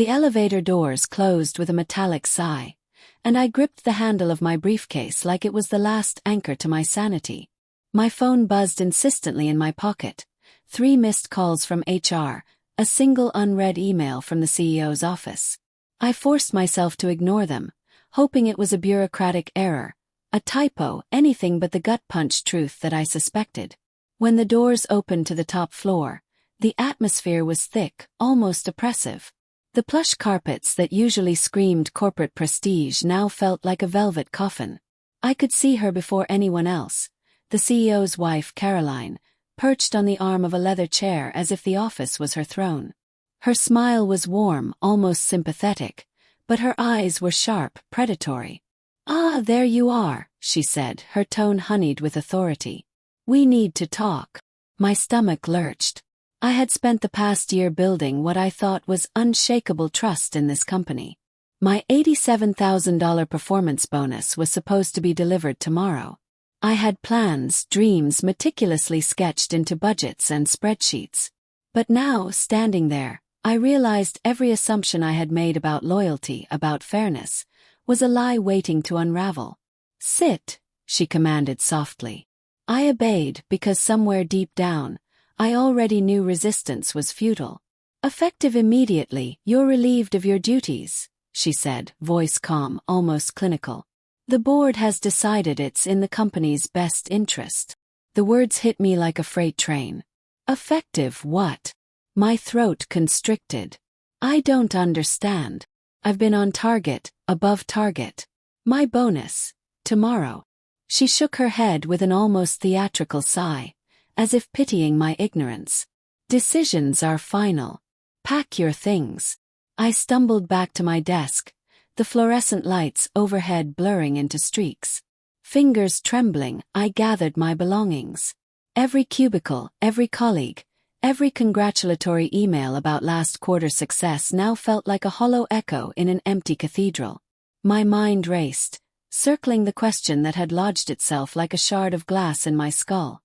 The elevator doors closed with a metallic sigh, and I gripped the handle of my briefcase like it was the last anchor to my sanity. My phone buzzed insistently in my pocket. 3 missed calls from HR, a single unread email from the CEO's office. I forced myself to ignore them, hoping it was a bureaucratic error, a typo, anything but the gut-punch truth that I suspected. When the doors opened to the top floor, the atmosphere was thick, almost oppressive. The plush carpets that usually screamed corporate prestige now felt like a velvet coffin. I could see her before anyone else, the CEO's wife Caroline, perched on the arm of a leather chair as if the office was her throne. Her smile was warm, almost sympathetic, but her eyes were sharp, predatory. "Ah, there you are," she said, her tone honeyed with authority. "We need to talk." My stomach lurched. I had spent the past year building what I thought was unshakable trust in this company. My $87,000 performance bonus was supposed to be delivered tomorrow. I had plans, dreams meticulously sketched into budgets and spreadsheets. But now, standing there, I realized every assumption I had made about loyalty, about fairness, was a lie waiting to unravel. "Sit," she commanded softly. I obeyed because somewhere deep down, I already knew resistance was futile. "Effective immediately, you're relieved of your duties," she said, voice calm, almost clinical. "The board has decided it's in the company's best interest." The words hit me like a freight train. Effective what? My throat constricted. I don't understand. I've been on target, above target. My bonus, tomorrow. She shook her head with an almost theatrical sigh, as if pitying my ignorance. "Decisions are final. Pack your things." I stumbled back to my desk, the fluorescent lights overhead blurring into streaks. Fingers trembling, I gathered my belongings. Every cubicle, every colleague, every congratulatory email about last quarter's success now felt like a hollow echo in an empty cathedral. My mind raced, circling the question that had lodged itself like a shard of glass in my skull.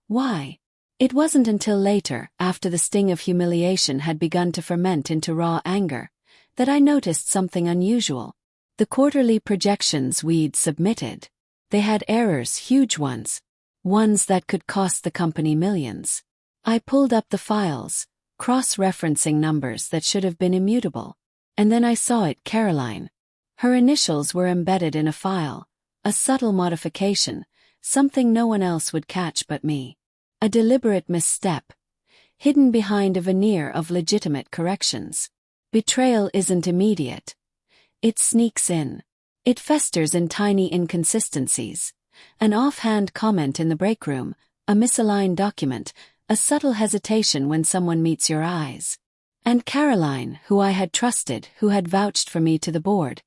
Why? It wasn't until later, after the sting of humiliation had begun to ferment into raw anger, that I noticed something unusual. The quarterly projections we'd submitted. They had errors, huge ones. Ones that could cost the company millions. I pulled up the files, cross-referencing numbers that should have been immutable. And then I saw it, Caroline. Her initials were embedded in a file, a subtle modification, something no one else would catch but me. A deliberate misstep, hidden behind a veneer of legitimate corrections. Betrayal isn't immediate. It sneaks in. It festers in tiny inconsistencies. An offhand comment in the break room, a misaligned document, a subtle hesitation when someone meets your eyes. And Caroline, who I had trusted, who had vouched for me to the board,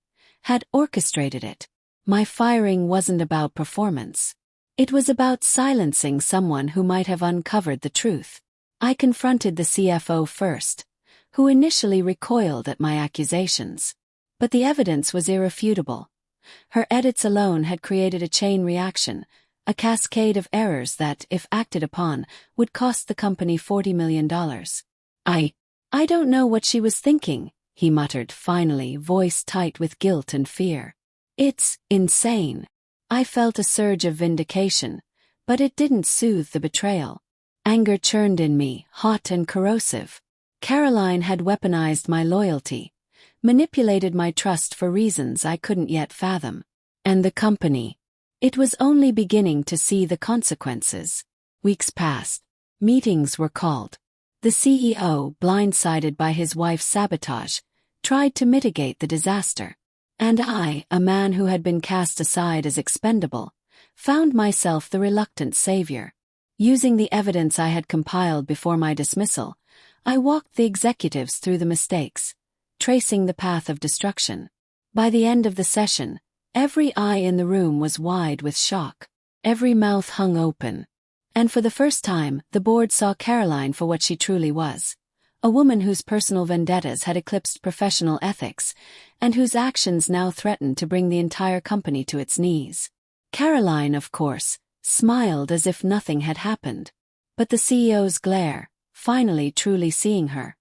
had orchestrated it. My firing wasn't about performance. It was about silencing someone who might have uncovered the truth. I confronted the CFO first, who initially recoiled at my accusations. But the evidence was irrefutable. Her edits alone had created a chain reaction, a cascade of errors that, if acted upon, would cost the company $40 million. I don't know what she was thinking, he muttered finally, voice tight with guilt and fear. It's insane. I felt a surge of vindication, but it didn't soothe the betrayal. Anger churned in me, hot and corrosive. Caroline had weaponized my loyalty, manipulated my trust for reasons I couldn't yet fathom. And the company. It was only beginning to see the consequences. Weeks passed. Meetings were called. The CEO, blindsided by his wife's sabotage, tried to mitigate the disaster. And I, a man who had been cast aside as expendable, found myself the reluctant savior. Using the evidence I had compiled before my dismissal, I walked the executives through the mistakes, tracing the path of destruction. By the end of the session, every eye in the room was wide with shock. Every mouth hung open. And for the first time, the board saw Caroline for what she truly was. A woman whose personal vendettas had eclipsed professional ethics, and whose actions now threatened to bring the entire company to its knees. Caroline, of course, smiled as if nothing had happened. But the CEO's glare, finally truly seeing her,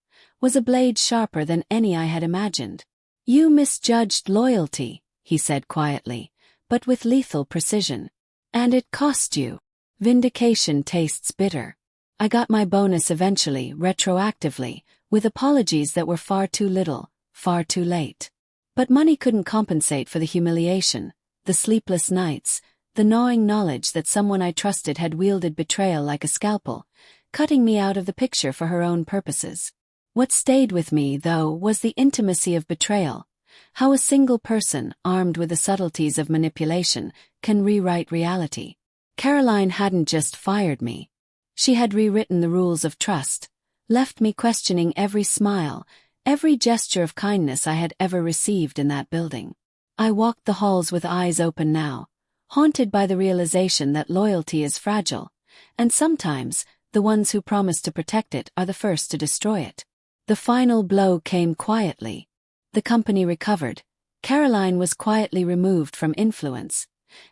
was a blade sharper than any I had imagined. "You misjudged loyalty," he said quietly, but with lethal precision. "And it cost you. Vindication tastes bitter." I got my bonus eventually, retroactively, with apologies that were far too little, far too late. But money couldn't compensate for the humiliation, the sleepless nights, the gnawing knowledge that someone I trusted had wielded betrayal like a scalpel, cutting me out of the picture for her own purposes. What stayed with me, though, was the intimacy of betrayal, how a single person, armed with the subtleties of manipulation, can rewrite reality. Caroline hadn't just fired me. She had rewritten the rules of trust, left me questioning every smile, every gesture of kindness I had ever received in that building. I walked the halls with eyes open now, haunted by the realization that loyalty is fragile, and sometimes, the ones who promise to protect it are the first to destroy it. The final blow came quietly. The company recovered, Caroline was quietly removed from influence,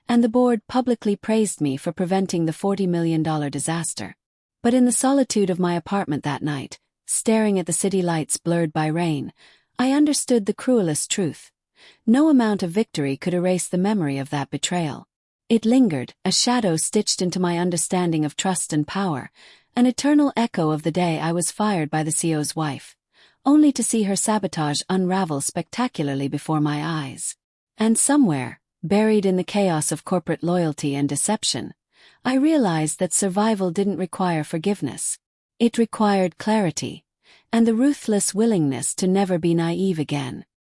and the board publicly praised me for preventing the $40 million disaster. But in the solitude of my apartment that night, staring at the city lights blurred by rain, I understood the cruelest truth. No amount of victory could erase the memory of that betrayal. It lingered, a shadow stitched into my understanding of trust and power, an eternal echo of the day I was fired by the CEO's wife, only to see her sabotage unravel spectacularly before my eyes. And somewhere, buried in the chaos of corporate loyalty and deception, I realized that survival didn't require forgiveness. It required clarity, and the ruthless willingness to never be naive again.